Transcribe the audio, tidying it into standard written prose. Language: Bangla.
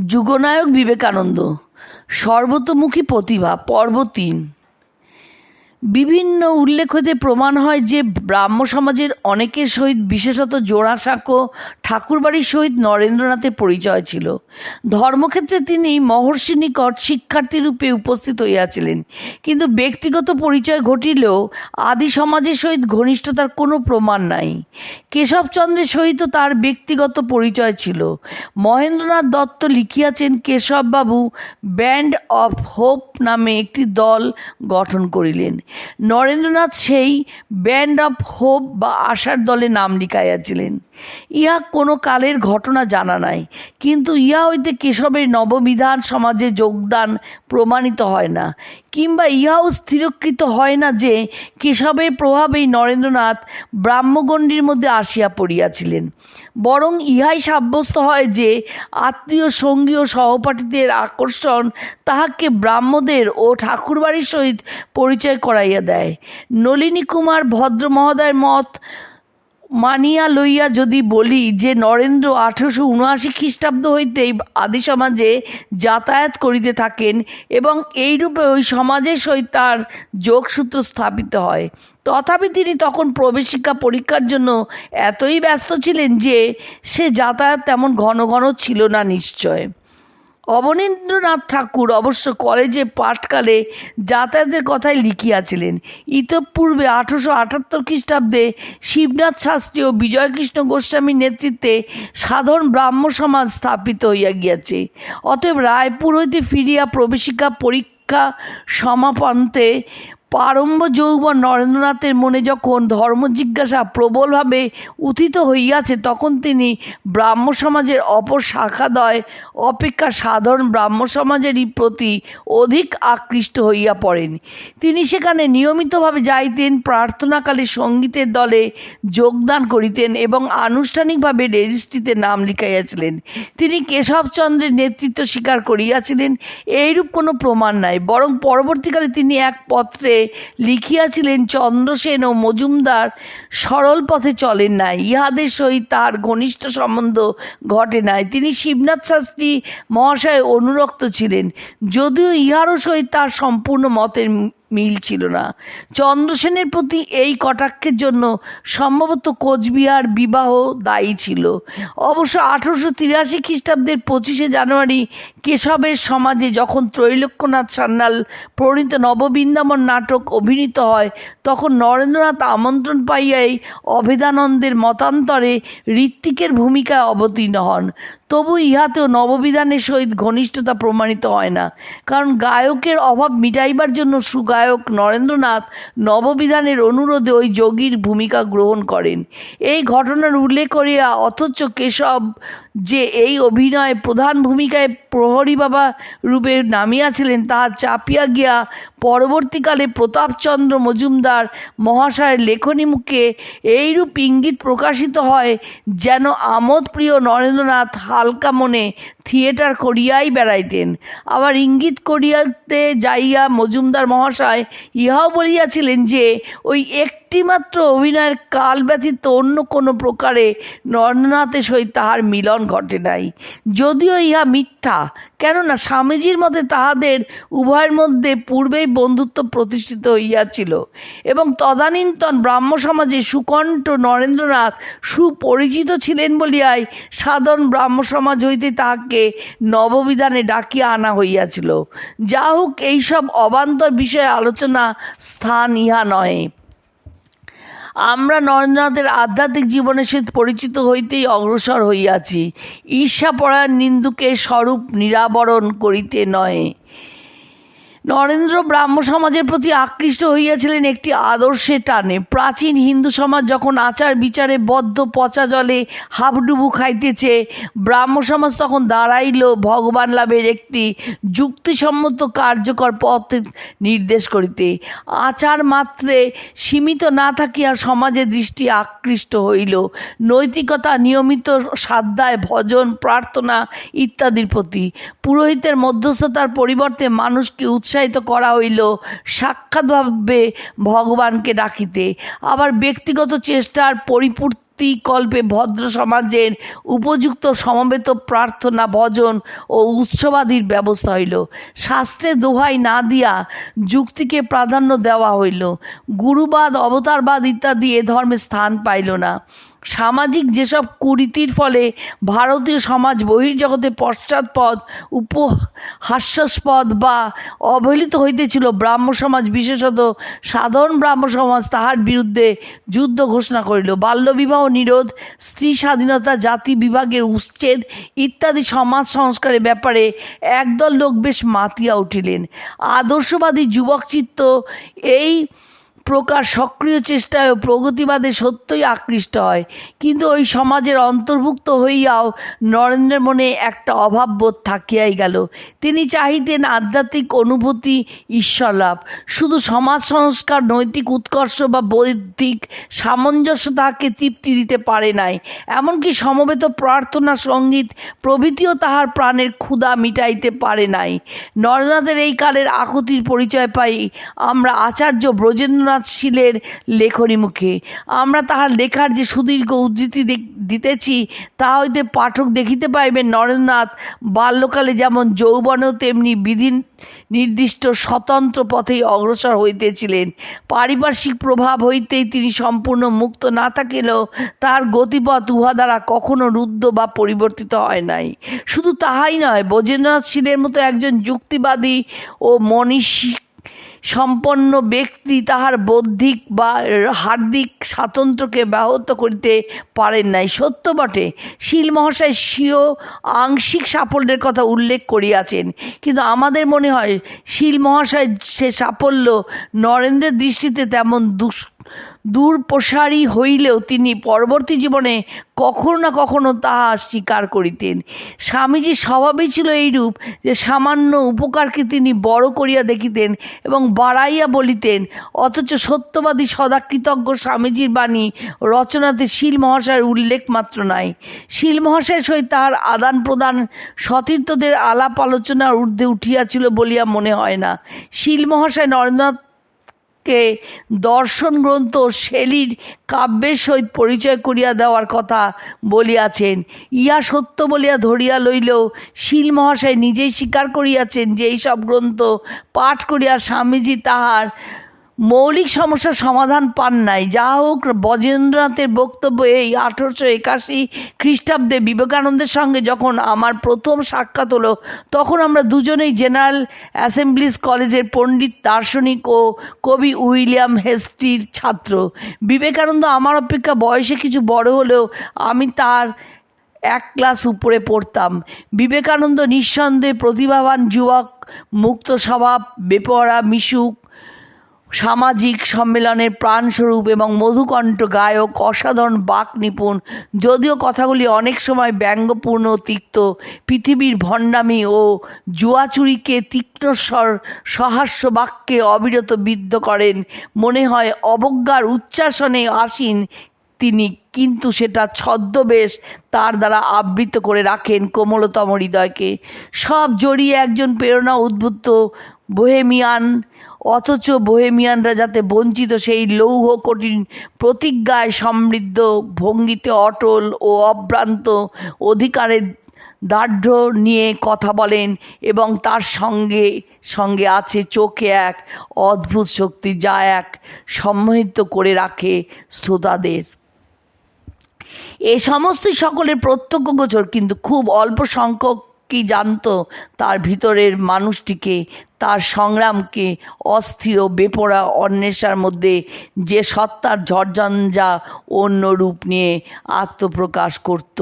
যুগনায়ক বিবেকানন্দ, সর্বতোমুখী প্রতিভা। পর্ব ৩। বিভিন্ন উল্লেখ হতে প্রমাণ হয় যে ব্রাহ্ম সমাজের অনেকের সহিত, বিশেষত জোড়াসাঁকো ঠাকুরবাড়ির সহিত নরেন্দ্রনাথের পরিচয় ছিল। ধর্মক্ষেত্রে তিনি মহর্ষি নিকট শিক্ষার্থীরূপে উপস্থিত হইয়াছিলেন, কিন্তু ব্যক্তিগত পরিচয় ঘটিলেও আদি সমাজের সহিত ঘনিষ্ঠতার কোনো প্রমাণ নাই। কেশবচন্দ্রের সহিত তার ব্যক্তিগত পরিচয় ছিল। মহেন্দ্রনাথ দত্ত লিখিয়াছেন, কেশববাবু ব্যান্ড অফ হোপ নামে একটি দল গঠন করিলেন। নরেন্দ্রনাথ সেই ব্যান্ড অফ হোপ বা আশার দলে নাম লিখাইয়াছিলেন। ইহা কোনো কালের ঘটনা জানা নাই, কিন্তু ইহা হইতে কেশবের নববিধান সমাজে যোগদান প্রমাণিত হয় না, কিংবা ইহাও স্থিরকৃত হয় না যে কেশবের প্রভাবেই নরেন্দ্রনাথ ব্রাহ্মগণ্ডির মধ্যে আসিয়া পড়িয়াছিলেন। বরং ইহাই সাব্যস্ত হয় যে আত্মীয়, সঙ্গী ও সহপাঠীদের আকর্ষণ তাহাকে ব্রাহ্মদের ও ঠাকুরবাড়ির সহিত পরিচয় করাইয়া দেয়। নলিনী কুমার ভদ্র মহোদয়ের মত মানিয়া লইয়া যদি বলি যে নরেন্দ্র 1879 খ্রিস্টাব্দ হইতেই আদি সমাজে যাতায়াত করিতে থাকেন এবং এইরূপে ওই সমাজের সহিত তার যোগসূত্র স্থাপিত হয়, তথাপি তিনি তখন প্রবেশিকা পরীক্ষার জন্য এতই ব্যস্ত ছিলেন যে সে যাতায়াত তেমন ঘন ঘন ছিল না নিশ্চয়। অবনীন্দ্রনাথ ঠাকুর অবশ্য কলেজে পাঠকালে যাতায়াতের কথাই লিখিয়াছিলেন। ইতঃপূর্বে 1878 খ্রিস্টাব্দে শিবনাথ শাস্ত্রী ও বিজয়কৃষ্ণ গোস্বামীর নেতৃত্বে সাধারণ ব্রাহ্ম সমাজ স্থাপিত হইয়া গিয়াছে। অতএব রায়পুর হইতে ফিরিয়া প্রবেশিকা পরীক্ষা সমাপন্তে প্রারম্ভ যৌবন নরেন্দ্রনাথের মনে যখন ধর্ম জিজ্ঞাসা প্রবলভাবে উত্থিত হইয়াছে, তখন তিনি ব্রাহ্ম সমাজের অপর শাখাদ্বয় অপেক্ষা সাধারণ ব্রাহ্ম সমাজেরই প্রতি অধিক আকৃষ্ট হইয়া পড়েন। তিনি সেখানে নিয়মিতভাবে যাইতেন, প্রার্থনাকালে সঙ্গীতের দলে যোগদান করিতেন এবং আনুষ্ঠানিকভাবে রেজিস্ট্রিতে নাম লিখাইয়াছিলেন। তিনি কেশবচন্দ্রের নেতৃত্ব স্বীকার করিয়াছিলেন এইরূপ কোনো প্রমাণ নাই, বরং পরবর্তীকালে তিনি এক পত্রে লিখিয়াছিলেন, চন্দ্রসেন ও মজুমদার সরল পথে চলেন নাই, ইহাদের সহিত তার ঘনিষ্ঠ সম্বন্ধ ঘটে নাই। তিনি শিবনাথ শাস্ত্রী মহাশয় অনুরক্ত ছিলেন, যদিও ইহারও সহিত তার সম্পূর্ণ মতের মিল ছিল না। চন্দ্রসেনের প্রতি এই কটাক্ষের জন্য সম্ভবত কোচবিহার বিবাহ দায়ী ছিল। অবশ্য 1883 খ্রিস্টাব্দের 25শে জানুয়ারি কেশবের সমাজে যখন ত্রৈলোক্যনাথ সান্যাল প্রণীত নববৃন্দাবন নাটক অভিনীত হয়, তখন নরেন্দ্রনাথ আমন্ত্রণ পাইয়াই অভেদানন্দের মতান্তরে ঋত্বিকের ভূমিকায় অবতীর্ণ হন। তবু ইহাতেও নববিধানের সহিত ঘনিষ্ঠতা প্রমাণিত হয় না, কারণ গায়কের অভাব মিটাইবার জন্য সুগায়ক নরেন্দ্রনাথ নববিধানের অনুরোধে ওই যোগীর ভূমিকা গ্রহণ করেন। এই ঘটনার উল্লেখ করিয়া অথচ কেশব যে এই অভিনয়ে প্রধান ভূমিকায় প্রহরী বাবা রূপে নামিয়াছিলেন, তাহা চাপিয়া গিয়া পরবর্তীকালে প্রতাপচন্দ্র মজুমদার মহাশয়ের লেখনী মুখে এইরূপ ইঙ্গিত প্রকাশিত হয় যেন আমোদপ্রিয় নরেন্দ্রনাথ হালকা মনে থিয়েটার করিয়াই বেড়াইতেন। আবার ইঙ্গিত করিয়াতে যাইয়া মজুমদার মহাশয় ইহাও বলিয়াছিলেন যে ওই একটিমাত্র অভিনয়ের কাল ব্যতীত অন্য কোনো প্রকারে নরেন্দ্রনাথের সহিত তাহার মিলন ঘটে নাই। যদিও ইহা মিথ্যা, কেননা স্বামীজির মতে তাহাদের উভয়ের মধ্যে পূর্বেই বন্ধুত্ব প্রতিষ্ঠিত হইয়াছিল এবং তদানীন্তন ব্রাহ্ম সমাজে সুকণ্ঠ নরেন্দ্রনাথ সুপরিচিত ছিলেন বলিয়াই সাধারণ ব্রাহ্ম সমাজ হইতে তাহাকে নববিধানে ডাকিয়া আনা হইয়াছিল। যা হোক, এইসব অবান্তর বিষয়ে আলোচনা স্থান ইহা নহে। আমরা নরেন্দ্রনাথের আধ্যাত্মিক জীবনের সহিত পরিচিত হইতেই অগ্রসর হইয়াছি, ঈর্ষাপরায়ণ নিন্দুকের স্বরূপ নিরাবরণ করিতে নহে। নরেন্দ্র ব্রাহ্ম সমাজের প্রতি আকৃষ্ট হইয়াছিলেন একটি আদর্শের টানে। প্রাচীন হিন্দু সমাজ যখন আচার বিচারে বদ্ধ পচা জলে হাবডুবু খাইতেছে, ব্রাহ্ম সমাজ তখন দাঁড়াইল ভগবান লাভের একটি যুক্তিসম্মত কার্যকর পথ নির্দেশ করিতে। আচার মাত্রে সীমিত না থাকিয়া সমাজের দৃষ্টি আকৃষ্ট হইল নৈতিকতা, নিয়মিত সাধ্যায়, ভজন, প্রার্থনা ইত্যাদির প্রতি। পুরোহিতের মধ্যস্থতার পরিবর্তে মানুষকে উৎসাহিত করা হইল সাক্ষাৎভাবে ভগবানকে ডাকিতে। আবার ব্যক্তিগত চেষ্টার পরিপূর্তি মুক্তিকল্পে ভদ্র সমাজের উপযুক্ত সমবেত প্রার্থনা ভজন ও উৎসবাদির ব্যবস্থা হইল। শাস্ত্রে দোহাই না দিয়া যুক্তিকে প্রাধান্য দেওয়া হইল। গুরুবাদ, অবতারবাদ ইত্যাদি এ ধর্মে স্থান পাইল না। সামাজিক যেসব কুরীতির ফলে ভারতীয় সমাজ বহির্জগতে পশ্চাৎপদ, উপহাস্যাস্পদ বা অবহেলিত হইতেছিল, ব্রাহ্ম সমাজ, বিশেষত সাধারণ ব্রাহ্ম সমাজ তাহার বিরুদ্ধে যুদ্ধ ঘোষণা করিল। বাল্যবিবাহ নিরোধ, স্ত্রী স্বাধীনতা, জাতি বিভাগের উচ্ছেদ ইত্যাদি সমাজ সংস্কারের ব্যাপারে একদল লোক বেশ মাতিয়া উঠিলেন। আদর্শবাদী যুবকচিত্ত এই প্রকার সক্রিয় চেষ্টায় প্রগতিবাদে সত্যই আকৃষ্ট হয়, কিন্তু ওই সমাজের অন্তর্ভুক্ত হইয়াও নরেন্দ্রের মনে একটা অভাববোধ থাকিয়াই গেল। তিনি চাহিতেন আধ্যাত্মিক অনুভূতি, ঈশ্বর লাভ। শুধু সমাজ সংস্কার, নৈতিক উৎকর্ষ বা বৌদ্ধিক সামঞ্জস্য তাহাকে তৃপ্তি দিতে পারে নাই। এমনকি সমবেত প্রার্থনা, সঙ্গীত প্রভৃতিও তাহার প্রাণের ক্ষুধা মিটাইতে পারে নাই। নরেন্দ্রনাথের এই কালের আকুতির পরিচয় পাই আমরা আচার্য ব্রজেন্দ্রনাথ শীলের লেখনী মুখে। আমরা তাহার লেখার যে সুদীর্ঘ উদ্ধৃতি দিতেছি, তা হইতে পাঠক দেখিতে পাইবেন নরেন্দ্রনাথ বাল্যকালে যেমন যৌবনেও তেমনি বিধি নির্দিষ্ট স্বতন্ত্র পথেই অগ্রসর হইতেছিলেন। পারিপার্শ্বিক প্রভাব হইতেই তিনি সম্পূর্ণ মুক্ত না থাকিলেও তাহার গতিপথ উহা দ্বারা কখনো রুদ্ধ বা পরিবর্তিত হয় নাই। শুধু তাহাই নয়, ব্রজেন্দ্রনাথ শীলের মতো একজন যুক্তিবাদী ও মনীষী সম্পন্ন ব্যক্তি তাহার বৌদ্ধিক বা হার্দিক স্বাতন্ত্র্যকে ব্যাহত করিতে পারেন নাই। সত্য বটে, শীল মহাশয় স্বীয় আংশিক সাফল্যের কথা উল্লেখ করিয়াছেন, কিন্তু আমাদের মনে হয় শীল মহাশয় সে সাফল্য নরেন্দ্রের দৃষ্টিতে তেমন দূরপ্রসারী হইলেও তিনি পরবর্তী জীবনে কখনো না কখনো তাহা স্বীকার করিতেন। স্বামীজির স্বভাবই ছিল এইরূপ যে সামান্য উপকারকে তিনি বড় করিয়া দেখিতেন এবং বাড়াইয়া বলিতেন, অথচ সত্যবাদী সদাকৃতজ্ঞ স্বামীজির বাণী রচনাতে শীল মহাশয়ের উল্লেখ মাত্র নাই। শীল মহাশয়ের সহিত তাহার আদান প্রদান সতীর্থদের আলাপ আলোচনার ঊর্ধ্বে উঠিয়াছিল বলিয়া মনে হয় না। শীল মহাশয় নরেন্দ্রনাথকে দর্শন গ্রন্থ শেলীর কাব্যের সহিত পরিচয় করিয়া দেওয়ার কথা বলিয়াছেন। ইহা সত্য বলিয়া ধরিয়া লইলেও শীল মহাশয় নিজেই স্বীকার করিয়াছেন যে এইসব গ্রন্থ পাঠ করিয়া স্বামীজি তাহার মৌলিক সমস্যার সমাধান পান নাই। যাহা হোক, ব্রজেন্দ্রনাথের বক্তব্য এই 1881 খ্রিস্টাব্দে বিবেকানন্দের সঙ্গে যখন আমার প্রথম সাক্ষাৎ হলো, তখন আমরা দুজনেই জেনারেল অ্যাসেম্বলিজ কলেজের পণ্ডিত, দার্শনিক ও কবি উইলিয়াম হেস্টির ছাত্র। বিবেকানন্দ আমার অপেক্ষা বয়সে কিছু বড় হলেও আমি তার এক ক্লাস উপরে পড়তাম। বিবেকানন্দ নিঃসন্দেহে প্রতিভাবান যুবক, মুক্ত স্বভাব, বেপরোয়া, মিশুক, সামাজিক সম্মেলনের প্রাণস্বরূপ এবং মধুকণ্ঠ গায়ক, অসাধারণ বাক নিপুণ। যদিও কথাগুলি অনেক সময় ব্যঙ্গপূর্ণ ও তিক্ত, পৃথিবীর ভণ্ডামি ও জুয়াচুরিকে তীক্ষ্ণস্বর সহাস্য বাক্যে অবিরত বিদ্ধ করেন, মনে হয় অবজ্ঞার উচ্চাসনে আসীন তিনি, কিন্তু সেটা ছদ্মবেশ তার দ্বারা আবৃত করে রাখেন কোমলতম হৃদয়কে। সব জড়িয়ে একজন প্রেরণা উদ্বুদ্ধ বোহেমিয়ান, অথচ বোহেমিয়ানরা যাতে বঞ্চিত সেই লৌহ কঠিন প্রতিজ্ঞায় সমৃদ্ধ, ভঙ্গিতে অটল ও অভ্রান্ত, অধিকারের দার্ঢ্য নিয়ে কথা বলেন, এবং তার সঙ্গে সঙ্গে আছে চোখে এক অদ্ভুত শক্তি যা এক সম্মোহিত করে রাখে শ্রোতাদের। এ সমস্তই সকলের প্রত্যক্ষগোচর, কিন্তু খুব অল্প সংখ্যক কি জানত তার ভিতরের মানুষটিকে, তার সংগ্রামকে, অস্থির ও বেপরোয়া অন্বেষার মধ্যে যে সত্তার ঝড়ঝঞ্ঝা অন্য রূপ নিয়ে আত্মপ্রকাশ করত।